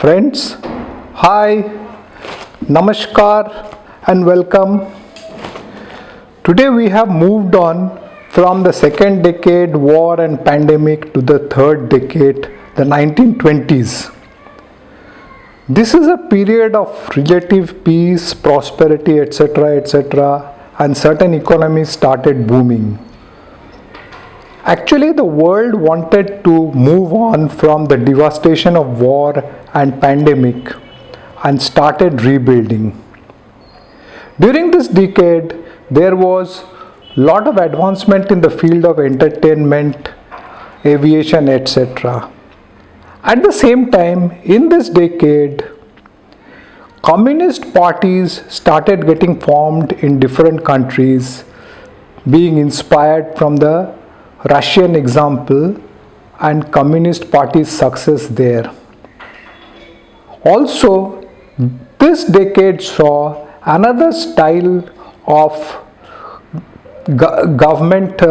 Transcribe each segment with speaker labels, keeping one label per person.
Speaker 1: Friends, hi, namaskar, and welcome. Today we have moved on from the second decade, war and pandemic, to the third decade, the 1920s. This is a period of relative peace, prosperity, etc., and certain economies started booming. Actually, the world wanted to move on from the devastation of war and pandemic and started rebuilding. During this decade, there was lot of advancement in the field of entertainment, aviation, etc. At the same time, in this decade, communist parties started getting formed in different countries, being inspired from the Russian example and Communist Party's success there. Also, this decade saw another style of government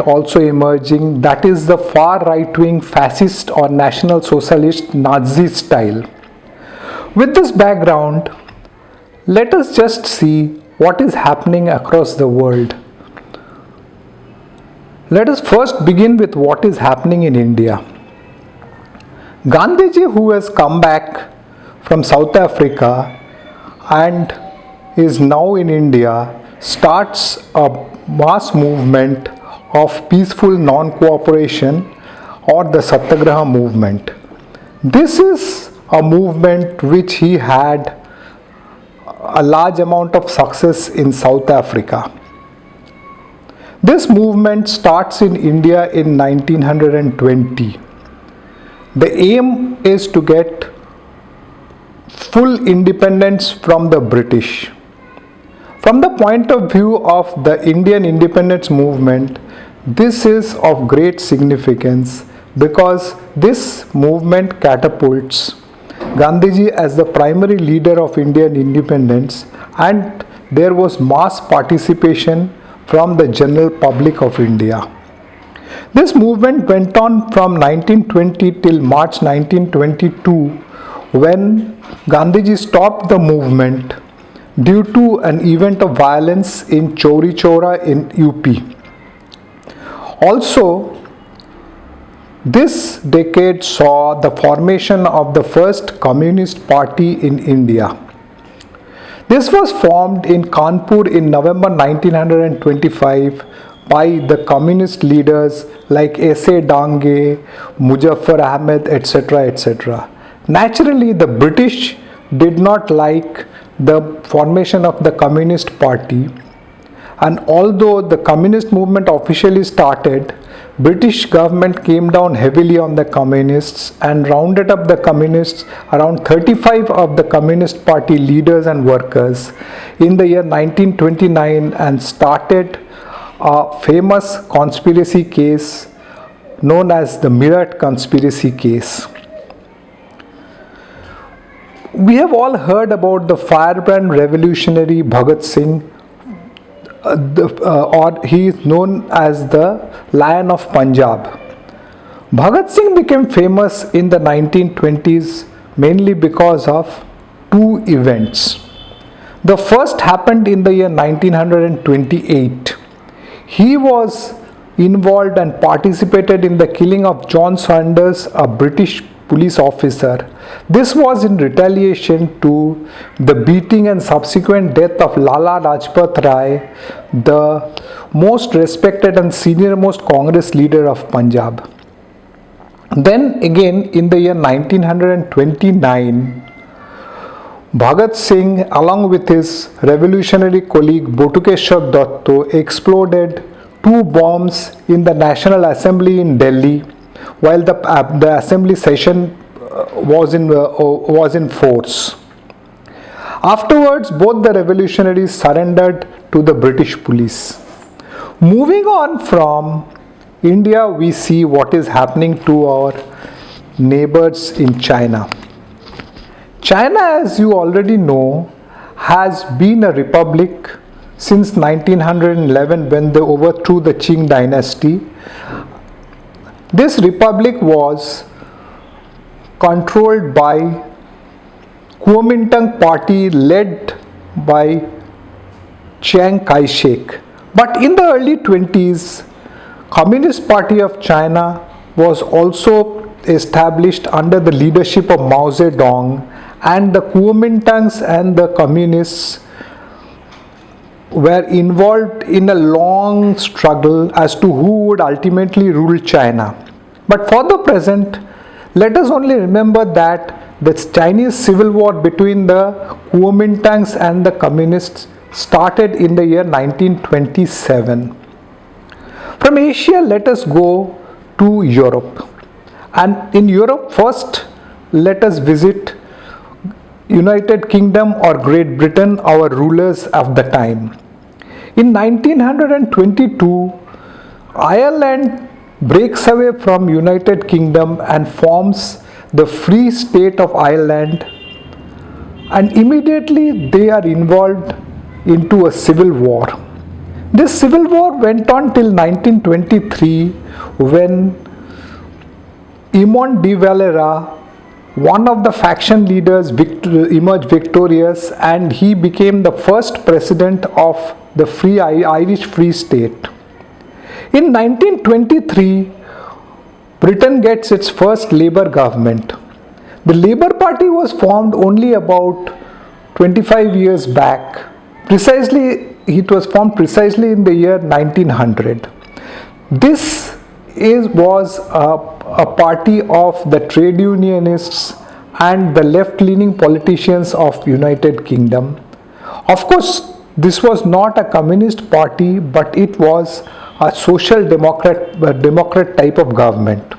Speaker 1: also emerging, that is the far right-wing fascist or national socialist Nazi style. With this background, let us just see what is happening across the world. Let us first begin with what is happening in India. Gandhiji, who has come back from South Africa and is now in India, starts a mass movement of peaceful non-cooperation, or the Satyagraha movement. This is a movement which he had a large amount of success in South Africa. This movement starts in India in 1920. The aim is to get full independence from the British. From the point of view of the Indian independence movement, this is of great significance because this movement catapults Gandhiji as the primary leader of Indian independence, and there was mass participation from the general public of India. This movement went on from 1920 till March 1922, when Gandhiji stopped the movement due to an event of violence in Chauri Chaura in UP. Also, this decade saw the formation of the first Communist Party in India. This was formed in Kanpur in November 1925 by the communist leaders like S.A. Dange, Muzaffar Ahmed, etc. Naturally, the British did not like the formation of the Communist Party, and although the communist movement officially started, British government came down heavily on the communists and rounded up the communists, around 35 of the Communist Party leaders and workers, in the year 1929, and started a famous conspiracy case known as the Meerut conspiracy case. We have all heard about the firebrand revolutionary Bhagat Singh, or he is known as the Lion of Punjab. Bhagat Singh became famous in the 1920s mainly because of two events. The first happened in the year 1928. He was involved and participated in the killing of John Saunders, a British police officer. This was in retaliation to the beating and subsequent death of Lala Lajpat Rai, the most respected and senior-most Congress leader of Punjab. Then again in the year 1929, Bhagat Singh, along with his revolutionary colleague Botukeshwar Datto, exploded two bombs in the National Assembly in Delhi while the assembly session was in force. Afterwards, both the revolutionaries surrendered to the British police. Moving on from India, we see what is happening to our neighbors in China. China, as you already know, has been a republic since 1911, when they overthrew the Qing dynasty. This republic was controlled by Kuomintang party led by Chiang Kai-shek. But in the early 20s, Communist Party of China was also established under the leadership of Mao Zedong, and the Kuomintangs and the communists were involved in a long struggle as to who would ultimately rule China. But for the present, let us only remember that the Chinese civil war between the Kuomintangs and the communists started in the year 1927. From Asia, let us go to Europe. And in Europe, first, let us visit United Kingdom or Great Britain, our rulers of the time. In 1922, Ireland breaks away from United Kingdom and forms the Free State of Ireland, and immediately they are involved into a civil war. This civil war went on till 1923, when Eamon de Valera, one of the faction leaders, emerged victorious, and he became the first president of the Irish Free State. In 1923, Britain gets its first Labour government. The Labour Party was formed only about 25 years back. It was formed precisely in the year 1900. This was a party of the trade unionists and the left-leaning politicians of United Kingdom. Of course, this was not a communist party, but it was a social democrat type of government.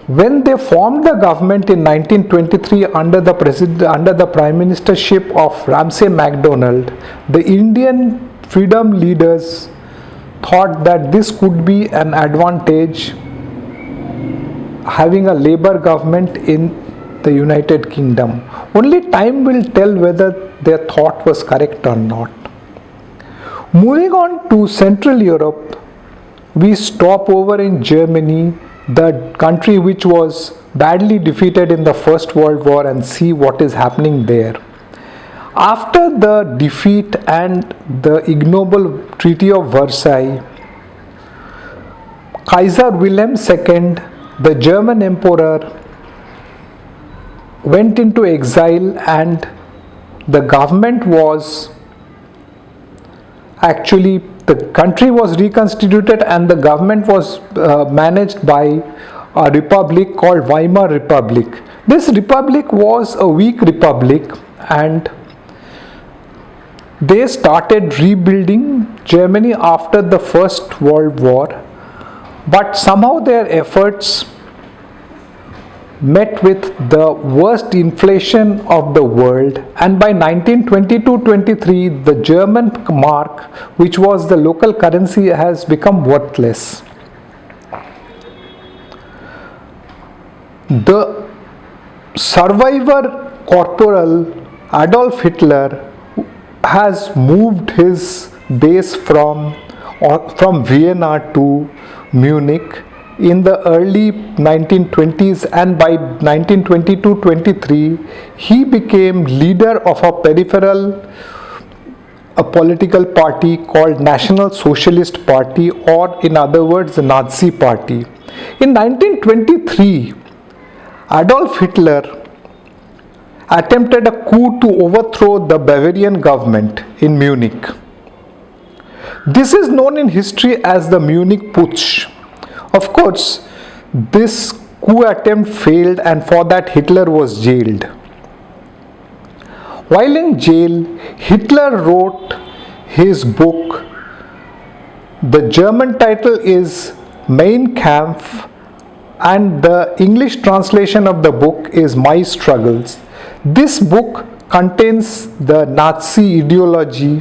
Speaker 1: When they formed the government in 1923 under the prime ministership of Ramsay MacDonald, the Indian freedom leaders thought that this could be an advantage, having a Labour government in the United Kingdom. Only time will tell whether their thought was correct or not. Moving on to Central Europe, we stop over in Germany, the country which was badly defeated in the First World War, and see what is happening there. After the defeat and the ignoble Treaty of Versailles, Kaiser Wilhelm II, the German emperor, went into exile, and the government was the country was reconstituted, and the government was managed by a republic called Weimar Republic. This republic was a weak republic, and they started rebuilding Germany after the First World War, but somehow their efforts met with the worst inflation of the world, and by 1922-23 the German mark, which was the local currency, has become worthless. The survivor corporal Adolf Hitler has moved his base from Vienna to Munich in the early 1920s, and by 1922-23 he became leader of a political party called National Socialist Party, or in other words the Nazi Party. In 1923, Adolf Hitler attempted a coup to overthrow the Bavarian government in Munich. This is known in history as the Munich Putsch. Of course, this coup attempt failed, and for that Hitler was jailed. While in jail, Hitler wrote his book. The German title is Mein Kampf, and the English translation of the book is My Struggles. This book contains the Nazi ideology,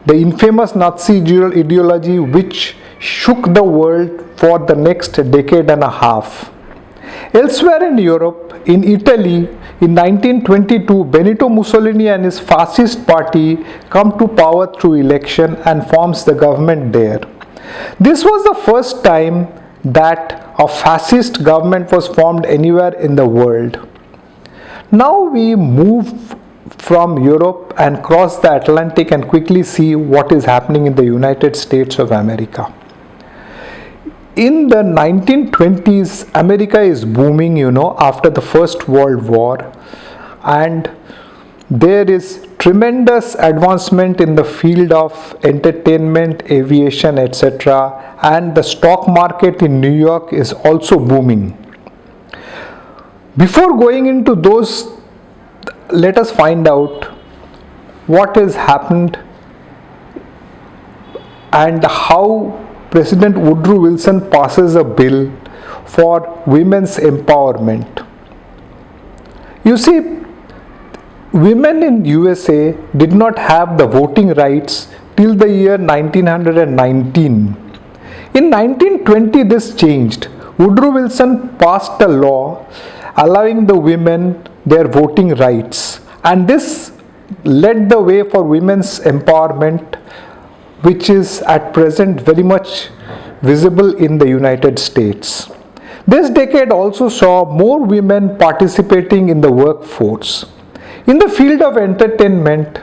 Speaker 1: the infamous Nazi ideology which shook the world for the next decade and a half. Elsewhere in Europe, in Italy, in 1922, Benito Mussolini and his fascist party come to power through election and forms the government there. This was the first time that a fascist government was formed anywhere in the world. Now we move from Europe and cross the Atlantic and quickly see what is happening in the United States of America. In the 1920s, America is booming, after the First World War, and there is tremendous advancement in the field of entertainment, aviation, etc., and the stock market in New York is also booming. Before going into those, let us find out what has happened and how President Woodrow Wilson passes a bill for women's empowerment. You see, women in USA did not have the voting rights till the year 1919. In 1920 this changed. Woodrow Wilson passed a law allowing the women their voting rights, and this led the way for women's empowerment, which is at present very much visible in the United States. This decade also saw more women participating in the workforce. In the field of entertainment,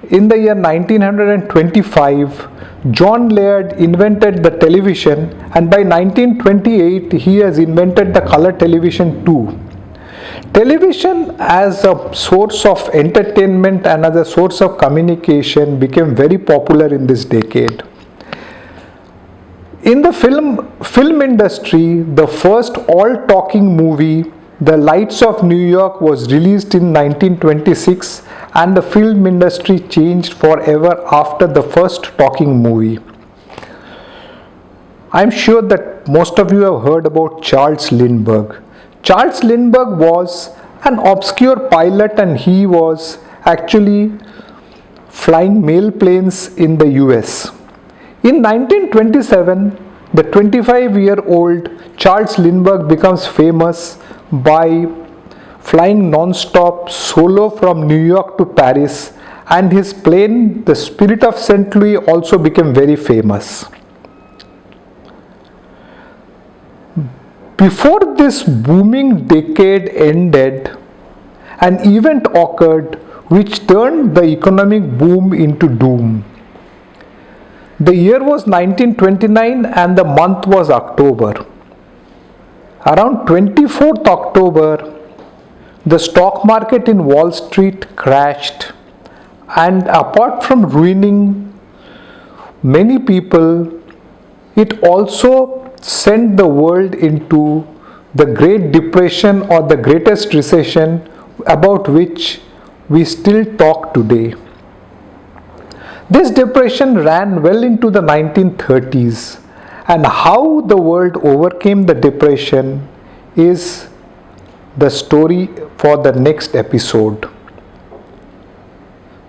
Speaker 1: in the year 1925, John Layard invented the television, and by 1928 he has invented the color television too. Television as a source of entertainment and as a source of communication became very popular in this decade. In the film industry, the first all-talking movie, The Lights of New York, was released in 1926, and the film industry changed forever after the first talking movie. I am sure that most of you have heard about Charles Lindbergh. Charles Lindbergh was an obscure pilot, and he was actually flying mail planes in the US. In 1927, the 25-year-old Charles Lindbergh becomes famous by flying non-stop solo from New York to Paris, and his plane, the Spirit of St. Louis, also became very famous. Before this booming decade ended, an event occurred which turned the economic boom into doom. The year was 1929 and the month was October. Around 24th October, the stock market in Wall Street crashed, and apart from ruining many people, it also sent the world into the Great Depression, or the greatest recession, about which we still talk today. This depression ran well into the 1930s, and how the world overcame the depression is the story for the next episode.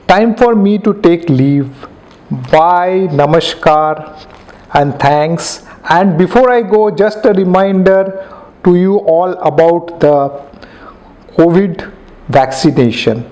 Speaker 1: Time for me to take leave. Bye, namaskar, and thanks. And before I go, just a reminder to you all about the COVID vaccination.